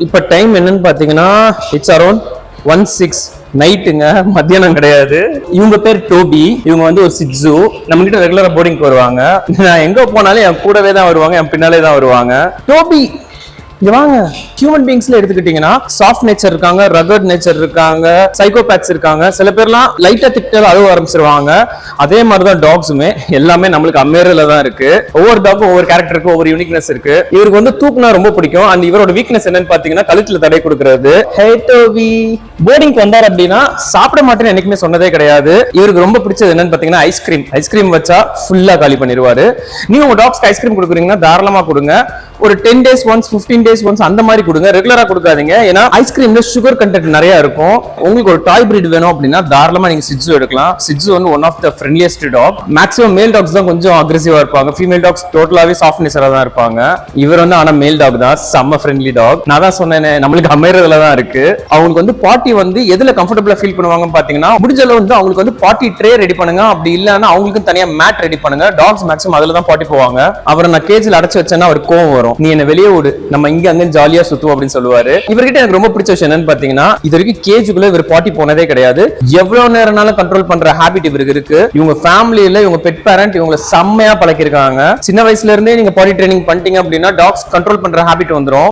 இப்போ டைம் என்னன்னு பாத்தீங்கன்னா இட்ஸ் அரௌண்ட் 1:06 நைட்டுங்க, மத்தியானம் கிடையாது. இவங்க பேர் டோபி. இவங்க வந்து ஒரு சிட்சு. நம்ம கிட்ட ரெகுலரா போர்டிங்க்கு வருவாங்க. நான் எங்க போனாலும் என் கூடவே தான் வருவாங்க, என் பின்னாலே தான் வருவாங்க. டோபி இங்க வாங்க. ஹியூமன் பீயிங்ஸ்ல எடுத்துக்கிட்டீங்கன்னா சாஃப்ட் நேச்சர் இருக்காங்க, ரகட் நேச்சர் இருக்காங்க, சைக்கோபேத்ஸ் இருக்காங்க. சில பேர்லாம் லைட்டா திட்டால அழுவ ஆரம்பிச்சிருவாங்க. அதே மாதிரிதான் டாக்ஸுமே எல்லாமே நம்மளுக்கு அமேரில தான் இருக்கு. ஒவ்வொரு டாக்கும் ஒவ்வொரு கேரக்டருக்கு ஒவ்வொரு யூனிக்னஸ் இருக்கு. இவருக்கு வந்து தூக்குனா ரொம்ப பிடிக்கும். அண்ட் இவரோட வீக்னஸ் என்னன்னு பாத்தீங்கன்னா கழுத்துல தடை கொடுக்கறது. ஹே டோபி போர்டிங்க்கு வந்தார் அப்படின்னா சாப்பிட மாட்டேன்னு என்னைக்குமே சொன்னதே கிடையாது. இவருக்கு ரொம்ப பிடிச்சது என்னன்னு பாத்தீங்கன்னா ஐஸ்கிரீம் வச்சா ஃபுல்லா காலி பண்ணிடுவாரு. நீங்க உங்க டாக்ஸ்க்கு ஐஸ்கிரீம் கொடுக்குறீங்கன்னா தாராளமா கொடுங்க. ஒரு 10 days once 15 days once அந்த மாதிரி கொடுங்க, ரெகுலரா கொடுக்காதீங்க. ஏன்னா ஐஸ்கிரீம்ல சுகர் கண்டென்ட் நிறைய இருக்கும். உங்களுக்கு ஒரு டாய் பிரீட் வேணும் அப்படின்னா தாராளமா நீங்க சிட்சு எடுக்கலாம். சிட்சு வந்து one of the friendliest dog. Maximum male dogs தான் கொஞ்சம் அக்ரெசிவா இருப்பாங்க, ஃபீமேல் டாக்ஸ் டோட்டலாவே சாஃப்ட் நேச்சரா தான் இருப்பாங்க. இவர் வந்து ஆனா மேல் டாக் தான், செம்ம ஃப்ரெண்ட்லி டாக். நான் தான் சொன்னேன் நம்மளுக்கு அமைறதுல தான் இருக்கு. அவங்களுக்கு வந்து பாட்டி வந்து எதுல கம்ஃபர்டபுளா ஃபீல் பண்ணுவாங்கன்னு பாத்தீங்கன்னா முடிஞ்ச அளவு வந்து அவங்களுக்கு வந்து பாட்டி ட்ரே ரெடி பண்ணுங்க. அப்படி இல்லன்னா அவங்களுக்கு தனியா மேட் ரெடி பண்ணுங்க. டாக்ஸ் மேக்ஸிமம் அதுல தான் பாட்டி போவாங்க. அவரை நான் கேஜ்ல அடைச்சு வச்சேன்னா அவர் கோவம் வரும், நீ என்ன வெளியே விடு, நம்ம இங்க அங்க ஜாலியா சுத்துவோம் அப்படின்னு சொல்லுவாரு. இவர்கிட்ட எனக்கு ரொம்ப பிடிச்ச விஷயம் என்னன்னு பாத்தீங்கன்னா இது வரைக்கும் கேஜுக்குள்ள இவர் பாட்டி போனதே கிடையாது. எவ்வளவு நேரம்னாலும் கண்ட்ரோல் பண்ற ஹாபிட் இவருக்கு இருக்கு. இவங்க ஃபேமிலியில இவங்க பெட் பேரண்ட் இவங்களை செம்மையா பழக்கிருக்காங்க. சின்ன வயசுல இருந்தே நீங்க பாட்டி ட்ரைனிங் பண்ணிட்டீங்க அப்படின்னா டாக்ஸ் கண்ட்ரோல் பண்ற ஹாபிட் வந்துரும்.